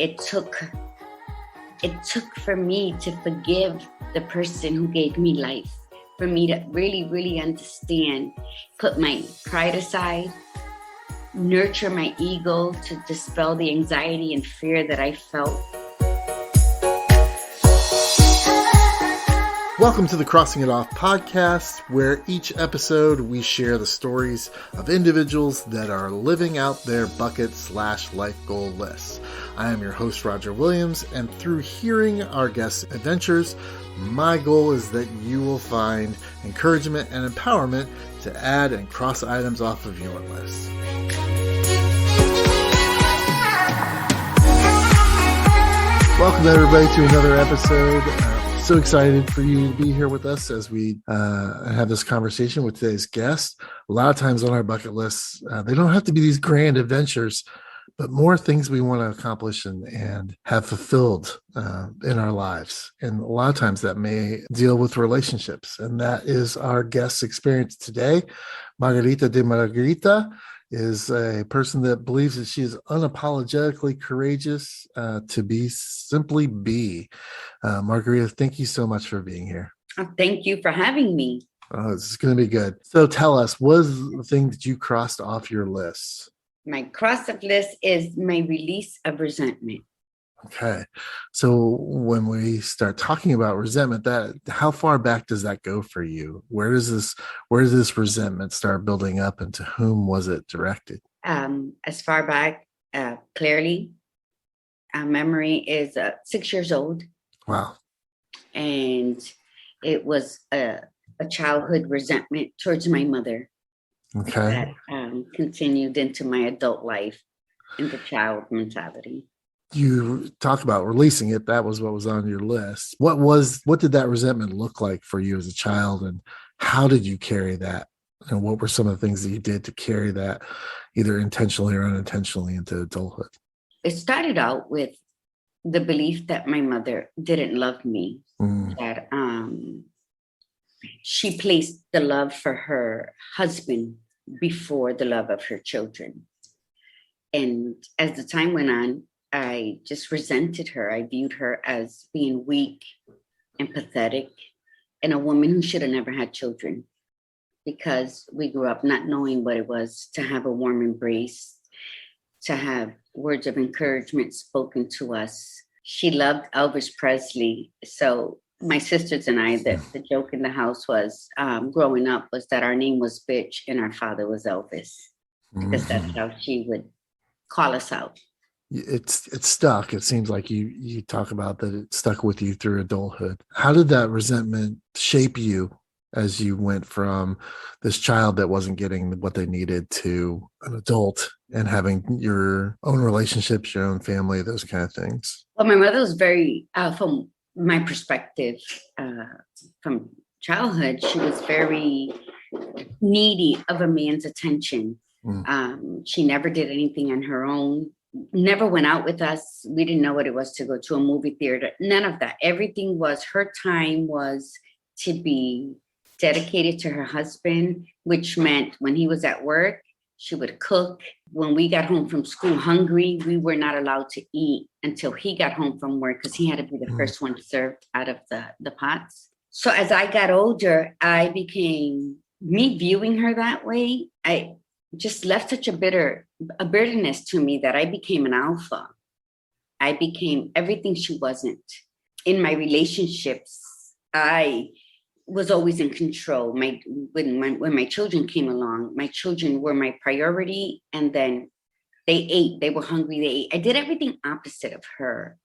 it took for me to forgive the person who gave me life, for me to really, really understand, put my pride aside, nurture my ego to dispel the anxiety and fear that I felt. Welcome to the Crossing It Off podcast, where each episode we share the stories of individuals that are living out their bucket/life goal lists. I am your host, Roger Williams, and through hearing our guests' adventures, my goal is that you will find encouragement and empowerment to add and cross items off of your list. Welcome, everybody, to another episode. So excited for you to be here with us as we have this conversation with today's guest. A lot of times on our bucket lists, they don't have to be these grand adventures, but more things we want to accomplish and have fulfilled in our lives. And a lot of times that may deal with relationships. And that is our guest's experience today. Margarita de Margarita is a person that believes that she is unapologetically courageous to simply be. Margarita, thank you so much for being here. Thank you for having me. This is going to be good. So tell us, what is the thing that you crossed off your list? My cross-off list is my release of resentment. Okay. So when we start talking about resentment, how far back does that go for you? Where does this resentment start building up, and to whom was it directed? As far back, clearly, our memory is 6 years old. Wow. And it was a childhood resentment towards my mother. Okay. That continued into my adult life, into child mentality. You talk about releasing it. That was what was on your list. What did that resentment look like for you as a child, and how did you carry that? And what were some of the things that you did to carry that, either intentionally or unintentionally, into adulthood? It started out with the belief that my mother didn't love me, that she placed the love for her husband before the love of her children. And as the time went on, I just resented her. I viewed her as being weak and pathetic, and a woman who should have never had children, because we grew up not knowing what it was to have a warm embrace, to have words of encouragement spoken to us. She loved Elvis Presley. So my sisters and I, the joke in the house was, growing up, was that our name was Bitch and our father was Elvis, because that's how she would call us out. It's stuck. It seems like you talk about that it stuck with you through adulthood. How did that resentment shape you as you went from this child that wasn't getting what they needed to an adult and having your own relationships, your own family, those kind of things? Well, my mother was very, from my perspective, from childhood, she was very needy of a man's attention. She never did anything on her own. Never went out with us. We didn't know what it was to go to a movie theater. None of that. Everything was, her time was to be dedicated to her husband, which meant when he was at work, she would cook. When we got home from school hungry, we were not allowed to eat until he got home from work, because he had to be the first one served out of the pots. So as I got older, me viewing her that way, I just left such a bitterness to me that I became an alpha. I became everything she wasn't. In my relationships, I was always in control. When my children came along, my children were my priority, and then they ate. They were hungry. They ate. I did everything opposite of her.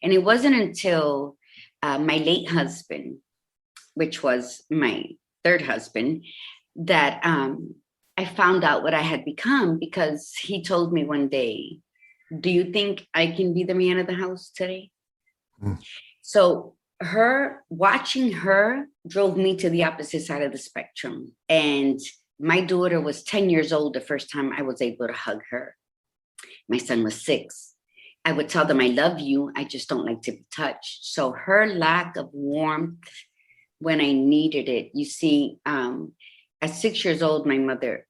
And it wasn't until my late husband, which was my third husband, that I found out what I had become, because he told me one day, "Do you think I can be the man of the house today?" So watching her drove me to the opposite side of the spectrum. And my daughter was 10 years old the first time I was able to hug her. My son was 6. I would tell them, "I love you. I just don't like to be touched." So her lack of warmth when I needed it, you see, at 6 years old, my mother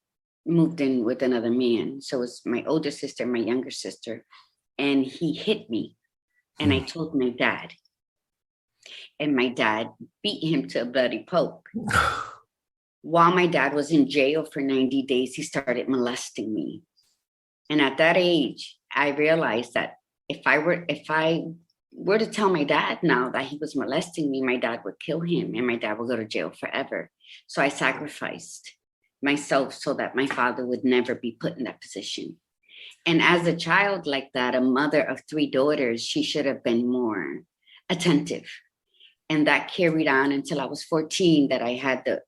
moved in with another man. So it was my older sister, my younger sister. and he hit me. And I told my dad. And my dad beat him to a bloody pulp. While my dad was in jail for 90 days, he started molesting me. And at that age, I realized that if I were to tell my dad now that he was molesting me, my dad would kill him and my dad would go to jail forever. So I sacrificed myself so that my father would never be put in that position. And as a child like that, a mother of 3 daughters, she should have been more attentive. And that carried on until I was 14, that I had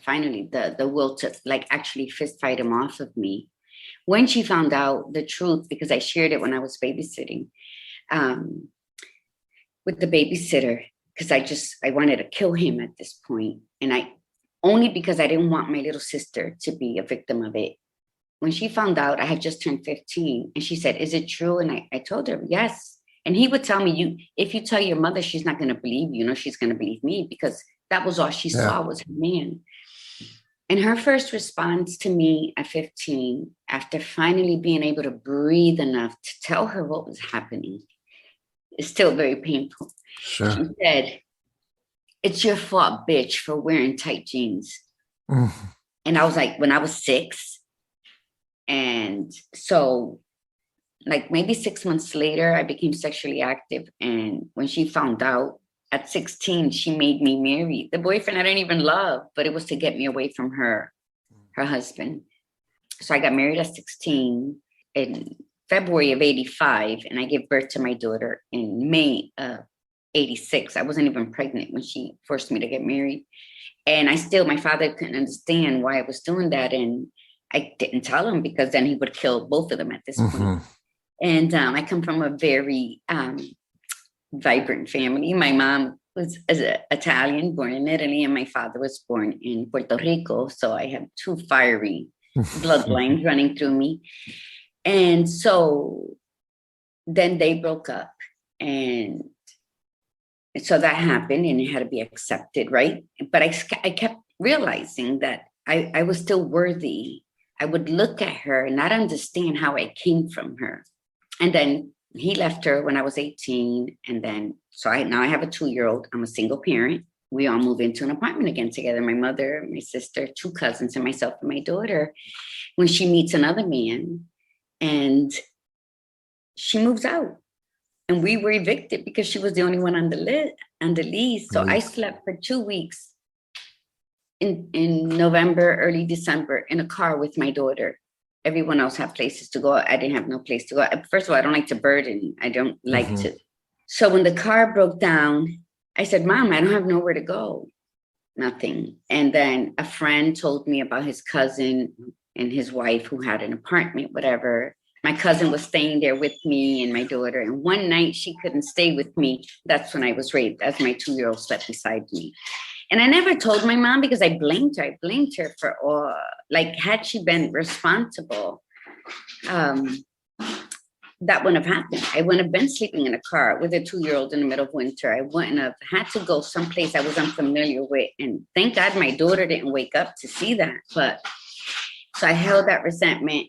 finally the will to like actually fist fight him off of me. When she found out the truth, because I shared it when I was babysitting with the babysitter, because I wanted to kill him at this point. And only because I didn't want my little sister to be a victim of it. When she found out, I had just turned 15, and she said, "Is it true?" And I told her, yes. And he would tell me, if you tell your mother, she's not going to believe you. No, she's going to believe me, because that was all she saw was her man. And her first response to me at 15, after finally being able to breathe enough to tell her what was happening, is still very painful. Sure. She said, "It's your fault, bitch, for wearing tight jeans." And I was like, when I was 6. And so like maybe 6 months later, I became sexually active. And when she found out at 16, she made me marry the boyfriend I didn't even love, but it was to get me away from her husband. So I got married at 16 in February of 85, and I gave birth to my daughter in May of 86. I wasn't even pregnant when she forced me to get married. And my father couldn't understand why I was doing that. And I didn't tell him, because then he would kill both of them at this point. And I come from a very vibrant family. My mom was Italian, born in Italy, and my father was born in Puerto Rico. So I have 2 fiery bloodlines running through me. And so then they broke up. And so that happened, and it had to be accepted, right? But I kept realizing that I was still worthy. I would look at her and not understand how I came from her. And then he left her when I was 18. And then, now I have a 2-year-old. I'm a single parent. We all move into an apartment again together. My mother, my sister, 2 cousins, and myself and my daughter. When she meets another man, and she moves out. And we were evicted because she was the only one on the lease. So I slept for 2 weeks in November, early December, in a car with my daughter. Everyone else had places to go. I didn't have no place to go. First of all, I don't like to burden. I don't like to. So when the car broke down, I said, "Mom, I don't have nowhere to go." Nothing. And then a friend told me about his cousin and his wife who had an apartment, whatever. My cousin was staying there with me and my daughter. And one night she couldn't stay with me. That's when I was raped, as my 2-year-old slept beside me. And I never told my mom, because I blamed her. I blamed her for all, like, had she been responsible, that wouldn't have happened. I wouldn't have been sleeping in a car with a 2-year-old in the middle of winter. I wouldn't have had to go someplace I was unfamiliar with. And thank God my daughter didn't wake up to see that. But so I held that resentment.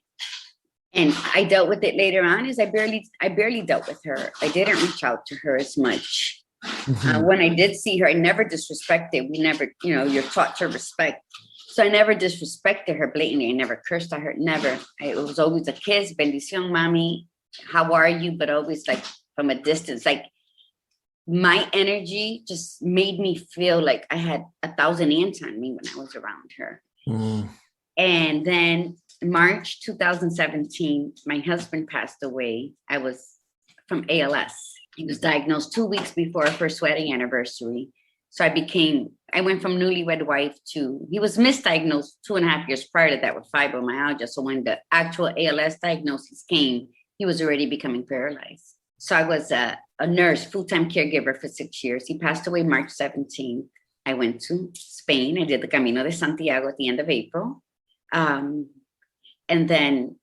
And I dealt with it later on. I barely dealt with her. I didn't reach out to her as much. When I did see her, I never disrespected. We never, you're taught to respect. So I never disrespected her blatantly. I never cursed at her. Never. It was always a kiss, bendición, mommy. How are you? But always like from a distance. Like my energy just made me feel like I had 1,000 ants on me when I was around her. And then March 2017, my husband passed away. I was from ALS. He was diagnosed 2 weeks before our first wedding anniversary. So I went from newlywed wife to, he was misdiagnosed 2.5 years prior to that with fibromyalgia. So when the actual ALS diagnosis came, he was already becoming paralyzed. So I was a nurse, full-time caregiver for 6 years. He passed away March 17th. I went to Spain. I did the Camino de Santiago at the end of April. And then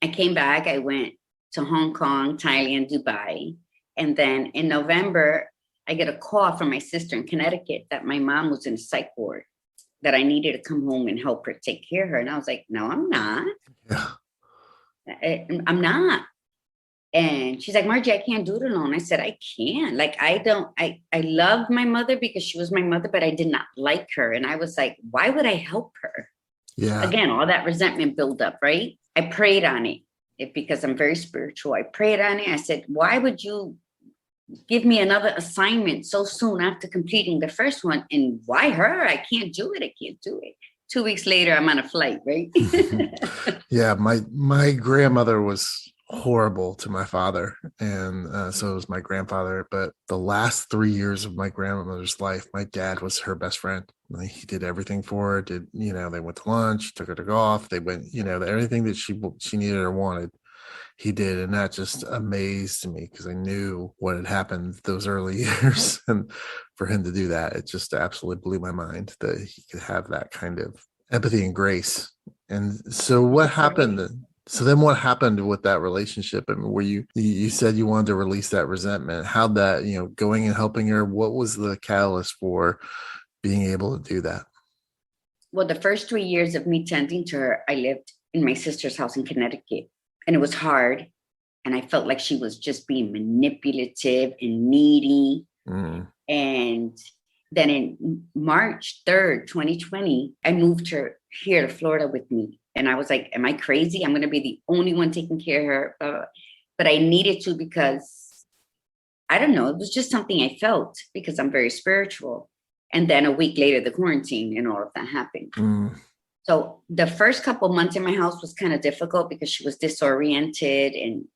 I came back. I went to Hong Kong, Thailand, Dubai. And then in November, I get a call from my sister in Connecticut that my mom was in a psych ward, that I needed to come home and help her take care of her. And I was like, no, I'm not. Yeah. I'm not. And she's like, Margie, I can't do it alone. I said, I can't. Like, I love my mother because she was my mother, but I did not like her. And I was like, why would I help her? Yeah. Again, all that resentment built up, right? I prayed on it, because I'm very spiritual. I prayed on it. I said, why would you give me another assignment so soon after completing the first one? And why her? I can't do it. I can't do it. 2 weeks later, I'm on a flight, right? Yeah, my grandmother was horrible to my father, and so was my grandfather. But the last 3 years of my grandmother's life, my dad was her best friend. Like, he did everything for her. They went to lunch, took her to golf. They went, everything that she needed or wanted, he did. And that just amazed me because I knew what had happened those early years. And for him to do that, it just absolutely blew my mind that he could have that kind of empathy and grace. And so what happened? So then what happened with that relationship? I mean, were you said you wanted to release that resentment. How'd that, going and helping her, what was the catalyst for being able to do that? Well, the first 3 years of me tending to her, I lived in my sister's house in Connecticut, and it was hard. And I felt like she was just being manipulative and needy. And then in March 3rd, 2020, I moved her here to Florida with me. And I was like, am I crazy? I'm going to be the only one taking care of her. But I needed to, because I don't know, it was just something I felt, because I'm very spiritual. And then a week later, the quarantine and all of that happened. So the first couple months in my house was kind of difficult because she was disoriented and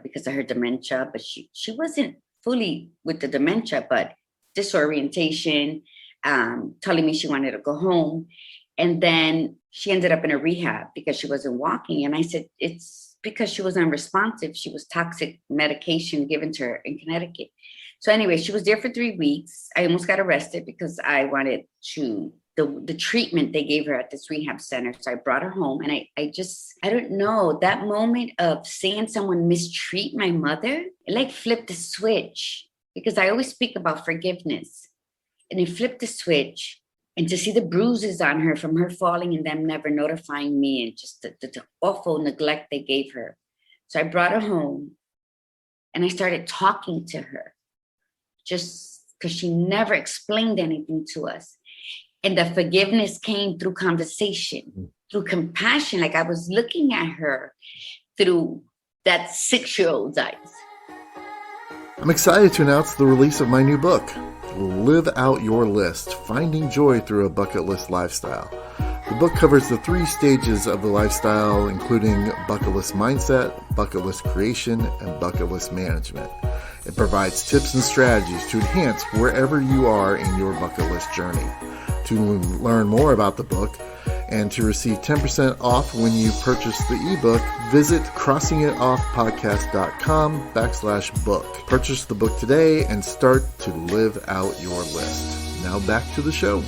because of her dementia, but she wasn't fully with the dementia, but disorientation, telling me she wanted to go home. And then she ended up in a rehab because she wasn't walking. And I said, it's because she was unresponsive. She was toxic medication given to her in Connecticut. So anyway, she was there for 3 weeks. I almost got arrested because I wanted to, the treatment they gave her at this rehab center. So I brought her home, and I don't know, that moment of seeing someone mistreat my mother, it like flipped the switch, because I always speak about forgiveness, and it flipped the switch. And to see the bruises on her from her falling and them never notifying me, and just the awful neglect they gave her. So I brought her home and I started talking to her, just because she never explained anything to us. And the forgiveness came through conversation, through compassion. Like I was looking at her through that 6-year-old's eyes. I'm excited to announce the release of my new book, Live Out Your List, Finding Joy Through a Bucket List Lifestyle. The book covers the 3 stages of the lifestyle, including bucket list mindset, bucket list creation, and bucket list management. It provides tips and strategies to enhance wherever you are in your bucket list journey. To learn more about the book and to receive 10% off when you purchase the ebook, visit crossingitoffpodcast.com/book. Purchase the book today and start to live out your list. Now back to the show.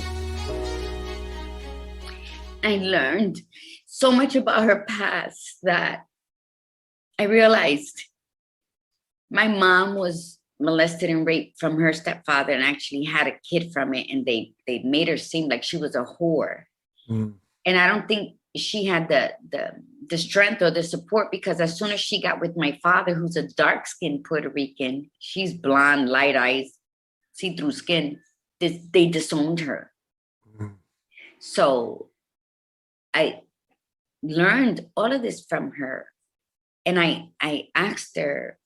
I learned so much about her past that I realized my mom was molested and raped from her stepfather and actually had a kid from it. And they made her seem like she was a whore. And I don't think she had the strength or the support, because as soon as she got with my father, who's a dark-skinned Puerto Rican, she's blonde, light eyes, see-through skin, they disowned her. So I learned all of this from her. And I asked her,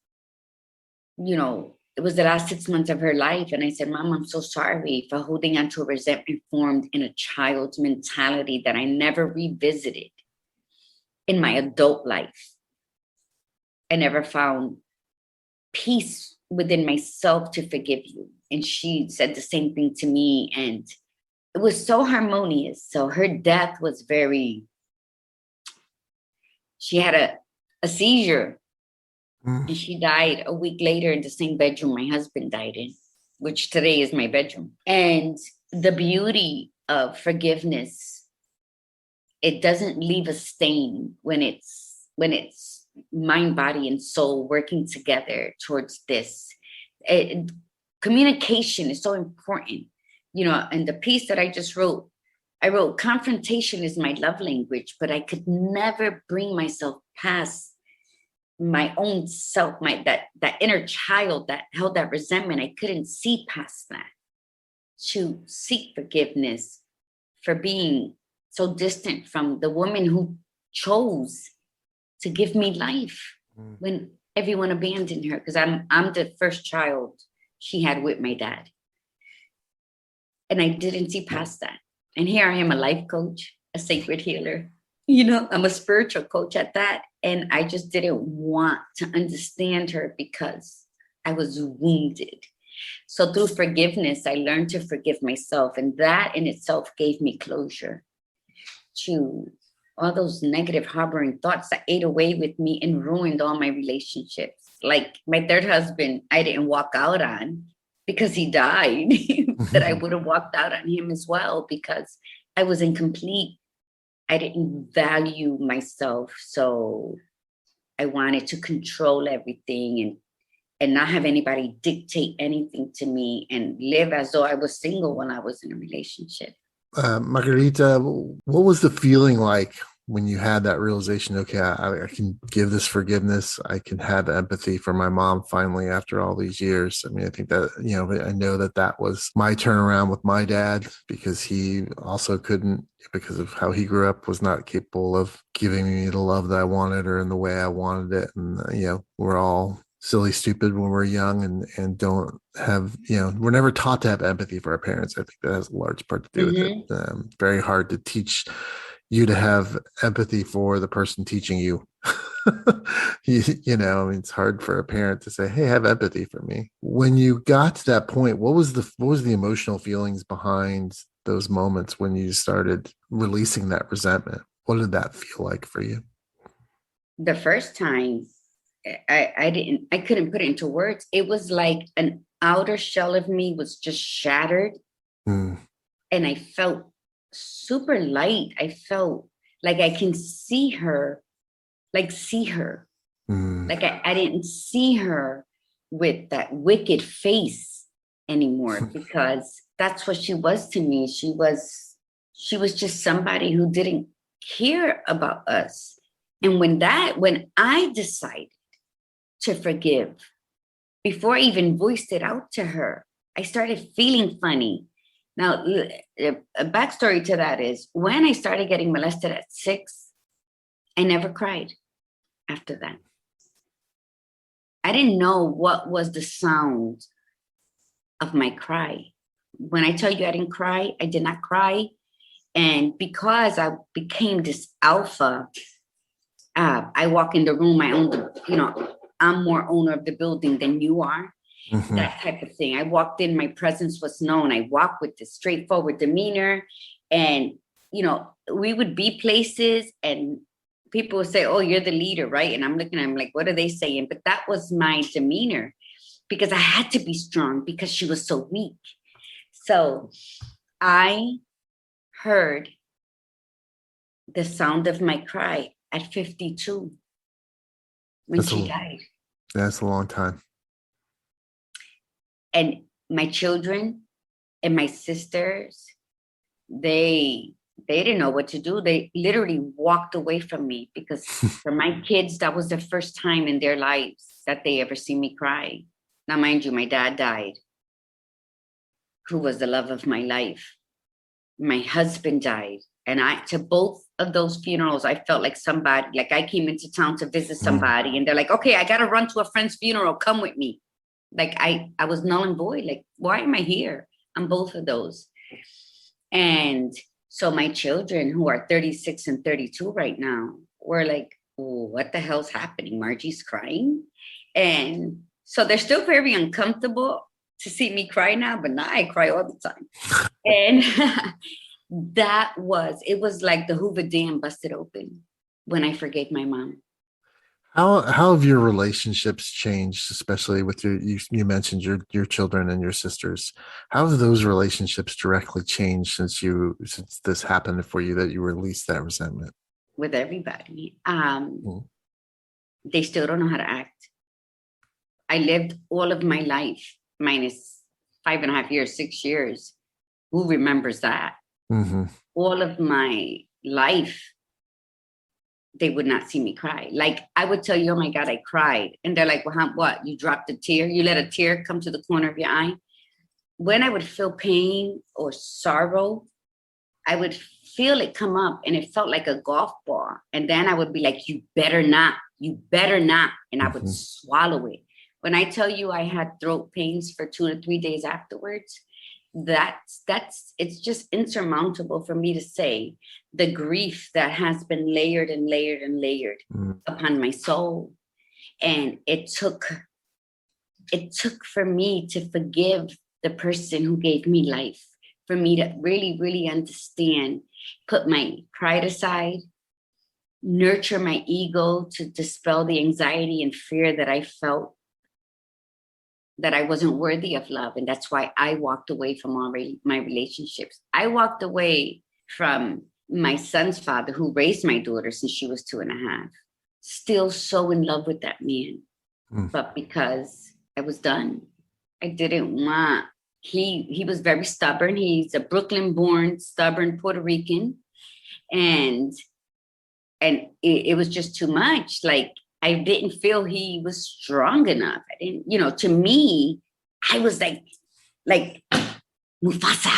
it was the last 6 months of her life. And I said, Mom, I'm so sorry for holding on to a resentment formed in a child's mentality that I never revisited in my adult life. I never found peace within myself to forgive you. And she said the same thing to me. And it was so harmonious. So her death was she had a seizure. And she died a week later in the same bedroom my husband died in, which today is my bedroom. And the beauty of forgiveness, it doesn't leave a stain when it's mind, body, and soul working together towards this. Communication is so important, and the piece that I just wrote, I wrote, confrontation is my love language, but I could never bring myself past my own self, that inner child that held that resentment. I couldn't see past that, to seek forgiveness for being so distant from the woman who chose to give me life when everyone abandoned her. Because I'm the first child she had with my dad. And I didn't see past that. And here I am, a life coach, a sacred healer. I'm a spiritual coach at that. And I just didn't want to understand her because I was wounded. So through forgiveness, I learned to forgive myself. And that in itself gave me closure to all those negative harboring thoughts that ate away with me and ruined all my relationships. Like my third husband, I didn't walk out on because he died, that I would have walked out on him as well because I was incomplete. I didn't value myself. So I wanted to control everything and not have anybody dictate anything to me and live as though I was single when I was in a relationship. Margarita, what was the feeling like when you had that realization? Okay, I can give this forgiveness. I can have empathy for my mom finally after all these years. I mean, I think that, I know that was my turnaround with my dad, because he also couldn't, because of how he grew up, was not capable of giving me the love that I wanted or in the way I wanted it. And, we're all silly stupid when we're young and don't have, we're never taught to have empathy for our parents. I think that has a large part to do with it. Very hard to teach you to have empathy for the person teaching you. It's hard for a parent to say, hey, have empathy for me. When you got to that point, what was the emotional feelings behind those moments when you started releasing that resentment? What did that feel like for you? The first time, I couldn't put it into words. It was like an outer shell of me was just shattered. And I felt super light. I felt like I can see her. Like I didn't see her with that wicked face anymore, because that's what she was to me. She was just somebody who didn't care about us. And when I decided to forgive, before I even voiced it out to her, I started feeling funny. Now, a backstory to that is when I started getting molested at 6, I never cried after that. I didn't know what was the sound of my cry. When I tell you I didn't cry, I did not cry. And because I became this alpha, I walk in the room, I own I'm more owner of the building than you are. That type of thing. I walked in, my presence was known. I walked with this straightforward demeanor. And, we would be places and people would say, oh, you're the leader, right? And I'm like, what are they saying? But that was my demeanor, because I had to be strong because she was so weak. So I heard the sound of my cry at 52 when she died. That's a long time. And my children and my sisters, they didn't know what to do. They literally walked away from me, because for my kids, that was the first time in their lives that they ever see me cry. Now, mind you, my dad died, who was the love of my life. My husband died. And to both of those funerals, I felt like somebody, like I came into town to visit somebody and they're like, okay, I got to run to a friend's funeral. Come with me. Like I was null and void. Like, why am I here on both of those? And so my children, who are 36 and 32 right now, were like, what the hell's happening? Margie's crying. And so they're still very uncomfortable to see me cry now, but now I cry all the time. And it was like the Hoover Dam busted open when I forgave my mom. How have your relationships changed, especially with you mentioned your children and your sisters? How have those relationships directly changed since this happened for you, that you released that resentment? With everybody. They still don't know how to act. I lived all of my life, minus 5.5 years, 6 years. Who remembers that? All of my life they would not see me cry. Like I would tell you, oh my God, I cried. And they're like, well, what? You dropped a tear? You let a tear come to the corner of your eye? When I would feel pain or sorrow, I would feel it come up and it felt like a golf ball. And then I would be like, you better not. And I would swallow it. When I tell you I had throat pains for 2 to 3 days afterwards, it's just insurmountable for me to say the grief that has been layered and layered and layered upon my soul. And it took for me to forgive the person who gave me life, for me to really, really understand, put my pride aside, nurture my ego to dispel the anxiety and fear that I felt that I wasn't worthy of love. And that's why I walked away from all my relationships. I walked away from my son's father, who raised my daughter since she was 2.5, still so in love with that man. But because I was done, I didn't want, he was very stubborn. He's a Brooklyn born, stubborn Puerto Rican. And it was just too much. Like, I didn't feel he was strong enough. I didn't, to me, I was like Mufasa,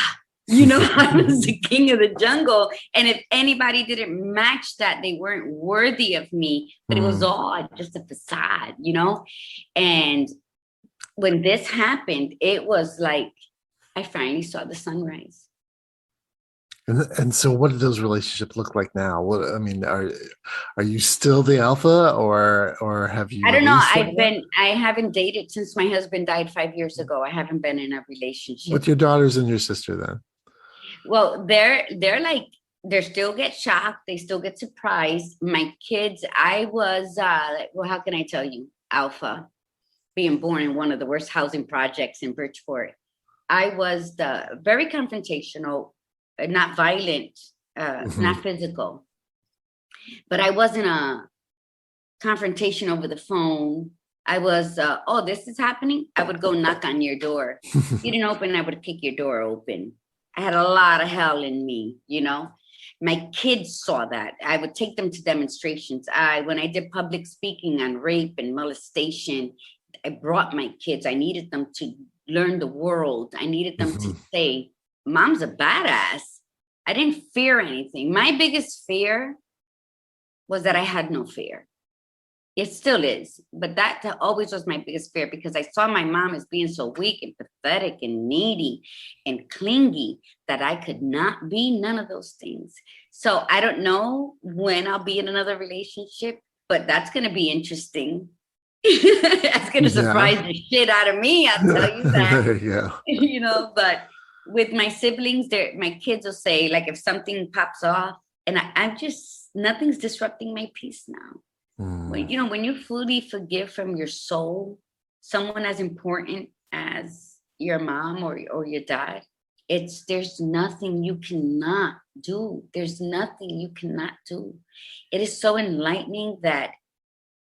I was the king of the jungle. And if anybody didn't match that, they weren't worthy of me, but it was all just a facade, And when this happened, it was like, I finally saw the sunrise. And so what do those relationships look like now? Are you still the alpha or have you? I don't know. I haven't dated since my husband died 5 years ago. I haven't been in a relationship. With your daughters and your sister then? Well, they still get shocked. They still get surprised. My kids, I was, how can I tell you? Alpha, being born in one of the worst housing projects in Bridgeport. I was very confrontational, not violent, not physical. But I wasn't a confrontation over the phone. I was, this is happening. I would go knock on your door. You didn't open, I would kick your door open. I had a lot of hell in me, My kids saw that. I would take them to demonstrations. When I did public speaking on rape and molestation, I brought my kids. I needed them to learn the world. I needed them to say, Mom's a badass. I didn't fear anything. My biggest fear was that I had no fear. It still is, but that always was my biggest fear, because I saw my mom as being so weak and pathetic and needy and clingy that I could not be none of those things. So I don't know when I'll be in another relationship, but that's going to be interesting. That's going to surprise the shit out of me. I'll tell you that. Yeah. But with my siblings, my kids will say, like, if something pops off, and I'm just, nothing's disrupting my peace now. When you fully forgive from your soul, someone as important as your mom or your dad, there's nothing you cannot do. There's nothing you cannot do. It is so enlightening that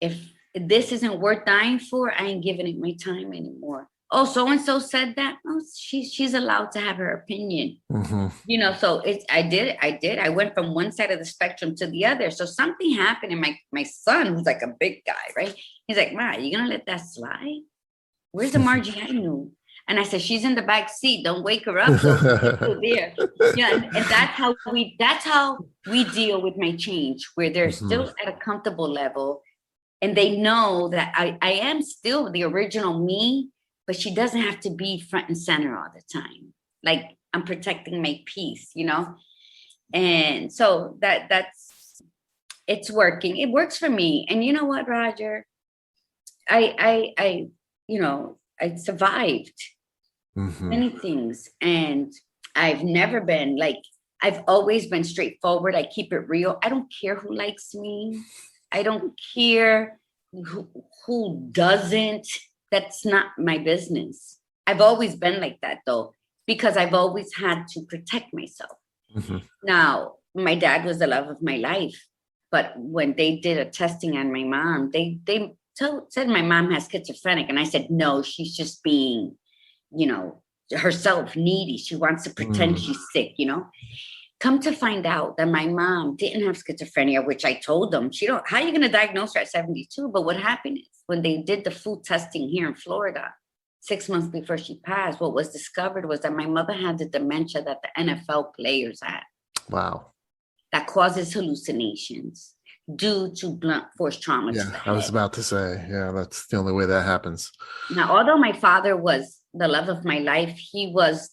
if this isn't worth dying for, I ain't giving it my time anymore. Oh, so-and-so said that. Oh, she's allowed to have her opinion. So I did. I went from one side of the spectrum to the other. So something happened, and my son, who's like a big guy, right? He's like, Ma, you gonna let that slide? Where's the Margie I knew? And I said, she's in the back seat. Don't wake her up. So she's still there. And that's how we deal with my change, where they're still at a comfortable level, and they know that I am still the original me. But she doesn't have to be front and center all the time. Like, I'm protecting my peace, And so it's working. It works for me. And you know what, Roger? I survived many things. And I've never been I've always been straightforward. I keep it real. I don't care who likes me. I don't care who doesn't. That's not my business. I've always been like that, though, because I've always had to protect myself. Now, my dad was the love of my life, but when they did a testing on my mom, they said my mom has schizophrenic, and I said, no, she's just being, herself needy. She wants to pretend she's sick, Come to find out that my mom didn't have schizophrenia, which I told them, how are you going to diagnose her at 72? But what happened is when they did the food testing here in Florida, 6 months before she passed, what was discovered was that my mother had the dementia that the NFL players had. Wow. That causes hallucinations due to blunt force trauma to Yeah, the I was head. about to say, yeah, that's the only way that happens. Now, although my father was the love of my life, he was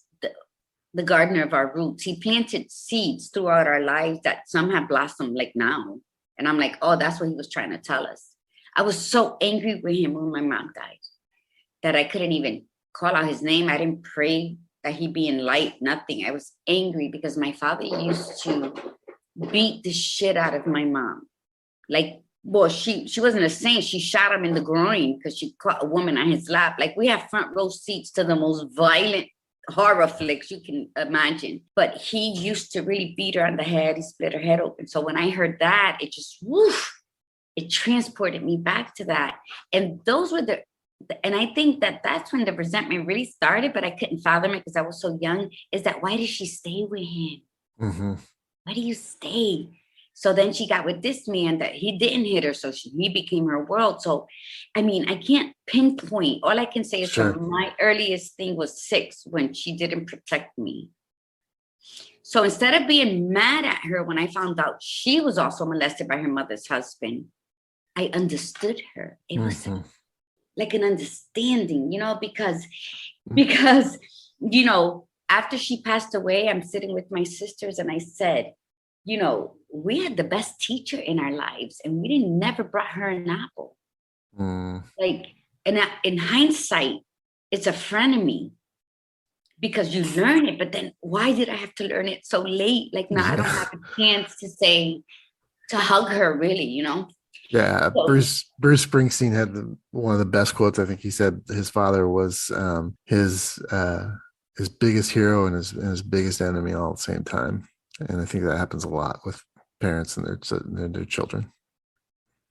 the gardener of our roots. He planted seeds throughout our lives that some have blossomed like now. And I'm like, oh, that's what he was trying to tell us. I was so angry with him when my mom died that I couldn't even call out his name. I didn't pray that he be in light, nothing. I was angry because my father used to beat the shit out of my mom. Like, well, she wasn't a saint. She shot him in the groin because she caught a woman on his lap. Like, we have front row seats to the most violent horror flicks you can imagine. But he used to really beat her on the head. He split her head open. So when I heard that, it just, woof, it transported me back to that. And those were and I think that's when the resentment really started, but I couldn't fathom it because I was so young, is that why did she stay with him? Mm-hmm. Why do you stay? So then she got with this man that he didn't hit her. So he became her world. So, I mean, I can't pinpoint. All I can say is Sure. from my earliest thing was 6 when she didn't protect me. So instead of being mad at her when I found out she was also molested by her mother's husband, I understood her. It was like an understanding, because, after she passed away, I'm sitting with my sisters and I said, we had the best teacher in our lives and we never brought her an apple. Like, and in hindsight, it's a frenemy because you learn it, but then why did I have to learn it so late? Like now I don't have a chance to hug her really, Yeah, So, Bruce Springsteen had one of the best quotes. I think he said his father was his biggest hero and his biggest enemy all at the same time. And I think that happens a lot with parents and their children.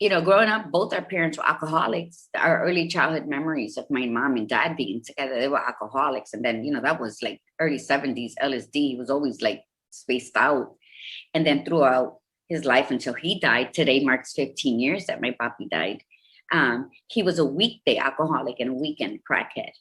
Growing up, both our parents were alcoholics. Our early childhood memories of my mom and dad being together, they were alcoholics. And then, that was like early 70s LSD. He was always like spaced out. And then throughout his life until he died, today marks 15 years that my papi died. He was a weekday alcoholic and a weekend crackhead.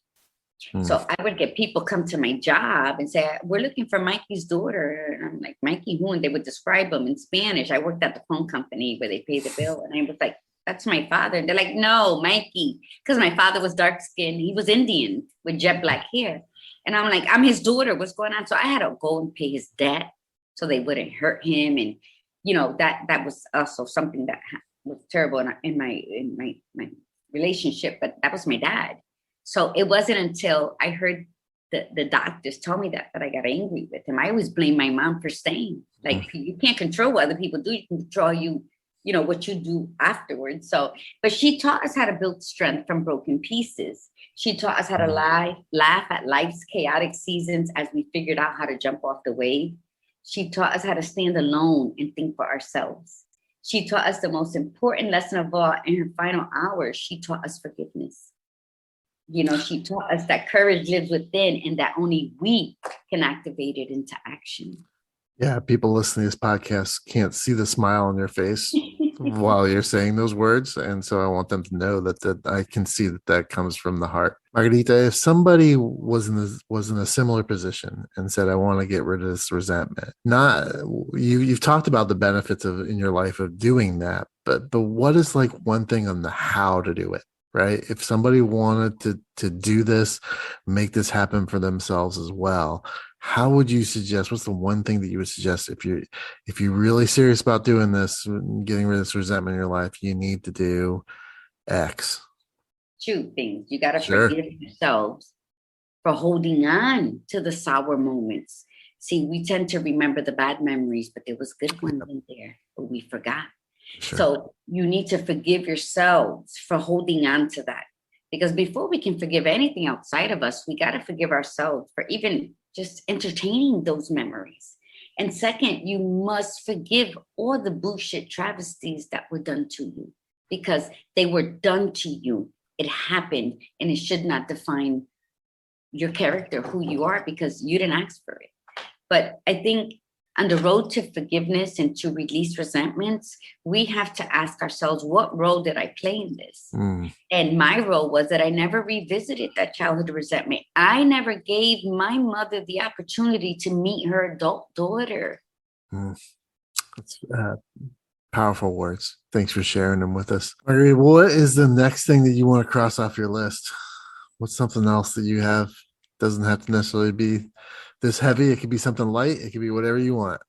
So I would get people come to my job and say, we're looking for Mikey's daughter. And I'm like, Mikey who? And they would describe him in Spanish. I worked at the phone company where they pay the bill. And I was like, that's my father. And they're like, no, Mikey. Because my father was dark skinned. He was Indian with jet black hair. And I'm like, I'm his daughter. What's going on? So I had to go and pay his debt so they wouldn't hurt him. And, that was also something that was terrible in my relationship. But that was my dad. So it wasn't until I heard the doctors tell me that I got angry with him. I always blame my mom for staying. Like, you can't control what other people do. You can control what you do afterwards. So, but she taught us how to build strength from broken pieces. She taught us how to laugh at life's chaotic seasons as we figured out how to jump off the wave. She taught us how to stand alone and think for ourselves. She taught us the most important lesson of all in her final hours. She taught us forgiveness. She taught us that courage lives within and that only we can activate it into action. Yeah, people listening to this podcast can't see the smile on your face while you're saying those words. And so I want them to know that I can see that comes from the heart. Margarita, if somebody was in a similar position and said, I want to get rid of this resentment, you've talked about the benefits in your life of doing that, but what is like one thing on the how to do it? Right? If somebody wanted to do this, make this happen for themselves as well, how would you suggest? What's the one thing that you would suggest if you're really serious about doing this, getting rid of this resentment in your life, you need to do X? 2 things. You got to forgive yourselves for holding on to the sour moments. See, we tend to remember the bad memories, but there was good ones in there, but we forgot. Sure. So you need to forgive yourselves for holding on to that. Because before we can forgive anything outside of us, we got to forgive ourselves for even just entertaining those memories. And second, you must forgive all the bullshit travesties that were done to you because they were done to you. It happened and it should not define your character, who you are, because you didn't ask for it. But I think On the road to forgiveness and to release resentments, we have to ask ourselves, what role did I play in this? And my role was that I never revisited that childhood resentment. I never gave my mother the opportunity to meet her adult daughter. That's powerful words. Thanks for sharing them with us. Margarita, what is the next thing that you want to cross off your list? What's something else that you have? Doesn't have to necessarily be this heavy. It could be something light. It could be whatever you want.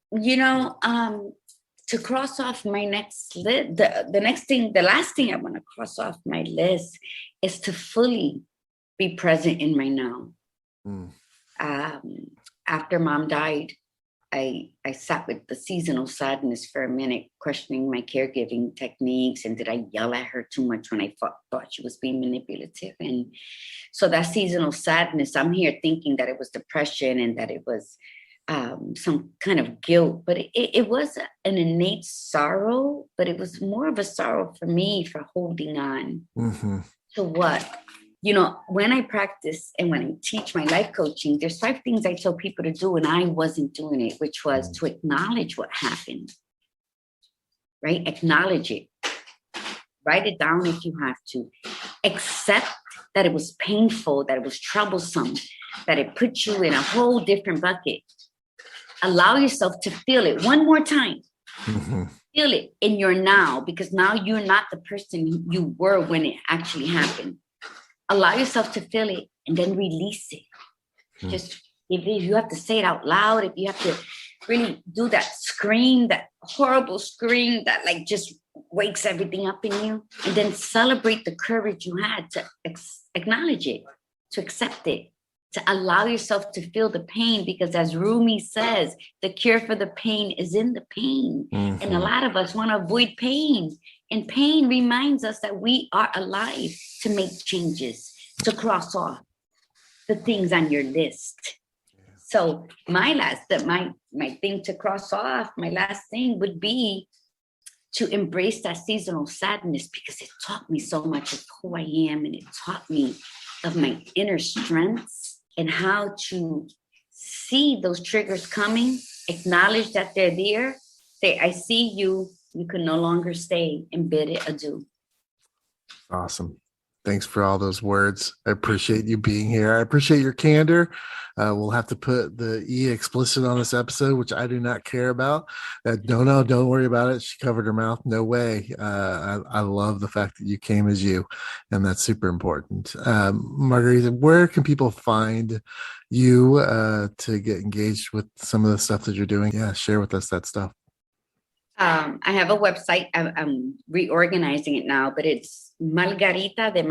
To cross off my next list, the last thing I want to cross off my list is to fully be present in my now. After mom died, I sat with the seasonal sadness for a minute, questioning my caregiving techniques. And did I yell at her too much when I thought she was being manipulative? And so that seasonal sadness, I'm here thinking that it was depression and that it was some kind of guilt, but it was an innate sorrow, but it was more of a sorrow for me for holding on to what? When I practice and when I teach my life coaching, there's 5 things I tell people to do, and I wasn't doing it, which was to acknowledge what happened, right? Acknowledge it. Write it down if you have to. Accept that it was painful, that it was troublesome, that it put you in a whole different bucket. Allow yourself to feel it one more time. Feel it in your now, because now you're not the person you were when it actually happened. Allow yourself to feel it and then release it. Just if you have to say it out loud, if you have to really do that scream, that horrible scream that like just wakes everything up in you, and then celebrate the courage you had to acknowledge it, to accept it, to allow yourself to feel the pain, because as Rumi says, the cure for the pain is in the pain. And a lot of us want to avoid pain. And pain reminds us that we are alive to make changes, to cross off the things on your list. So my thing to cross off, my last thing would be to embrace that seasonal sadness, because it taught me so much of who I am, and it taught me of my inner strengths and how to see those triggers coming, acknowledge that they're there, say, I see you, you can no longer stay, and bid it adieu. Awesome. Thanks for all those words. I appreciate you being here. I appreciate your candor. We'll have to put the E explicit on this episode, which I do not care about. No, don't worry about it. She covered her mouth. No way. I love the fact that you came as you, and that's super important. Margarita, where can people find you to get engaged with some of the stuff that you're doing? Yeah, share with us that stuff. I have a website. I'm reorganizing it now, but it's Margarita.com.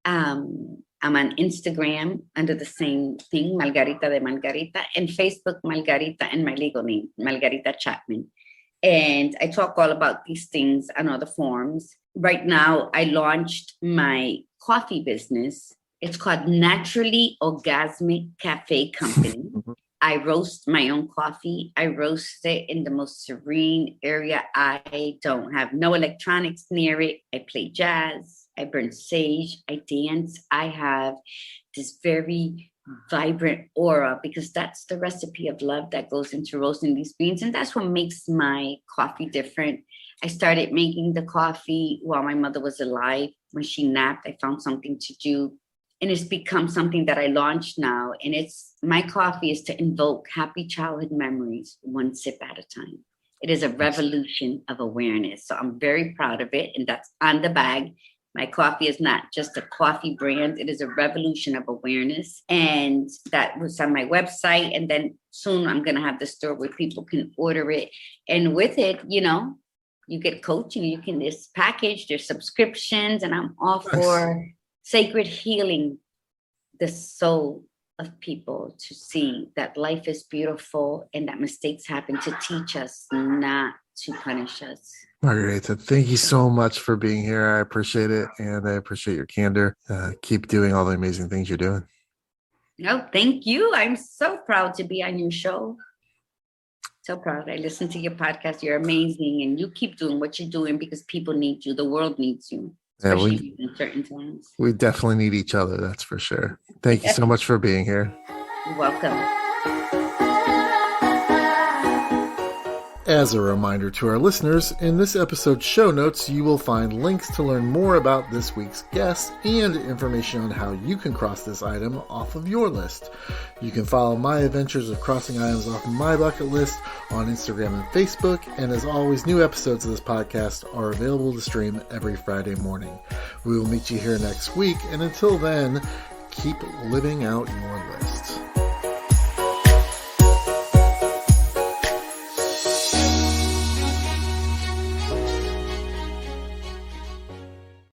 I'm on Instagram under the same thing, Margarita de Margarita, and Facebook, Margarita, and my legal name, Margarita Chapman. And I talk all about these things on other forums. Right now, I launched my coffee business. It's called Naturally Orgasmic Cafe Company. I roast my own coffee. I roast it in the most serene area. I don't have no electronics near it. I play jazz. I burn sage. I dance. I have this very vibrant aura, because that's the recipe of love that goes into roasting these beans. And that's what makes my coffee different. I started making the coffee while my mother was alive. When she napped, I found something to do. And it's become something that I launched now. And my coffee is to invoke happy childhood memories, one sip at a time. It is a revolution of awareness. So I'm very proud of it. And that's on the bag. My coffee is not just a coffee brand. It is a revolution of awareness. And that was on my website. And then soon I'm going to have the store where people can order it. And with it, you get coaching. There's package, there's subscriptions, and I'm all for sacred healing the soul of people, to see that life is beautiful and that mistakes happen to teach us, not to punish us. Margarita, thank you so much for being here. I appreciate it, and I appreciate your candor. Keep doing all the amazing things you're doing. No, thank you. I'm so proud to be on your show. So proud. I listen to your podcast. You're amazing, and you keep doing what you're doing, because people need you. The world needs you. Especially in certain times. We definitely need each other, that's for sure. Thank you so much for being here. You're welcome. As a reminder to our listeners, in this episode's show notes, you will find links to learn more about this week's guest and information on how you can cross this item off of your list. You can follow my adventures of crossing items off my bucket list on Instagram and Facebook, and as always, new episodes of this podcast are available to stream every Friday morning. We will meet you here next week, and until then, keep living out your list.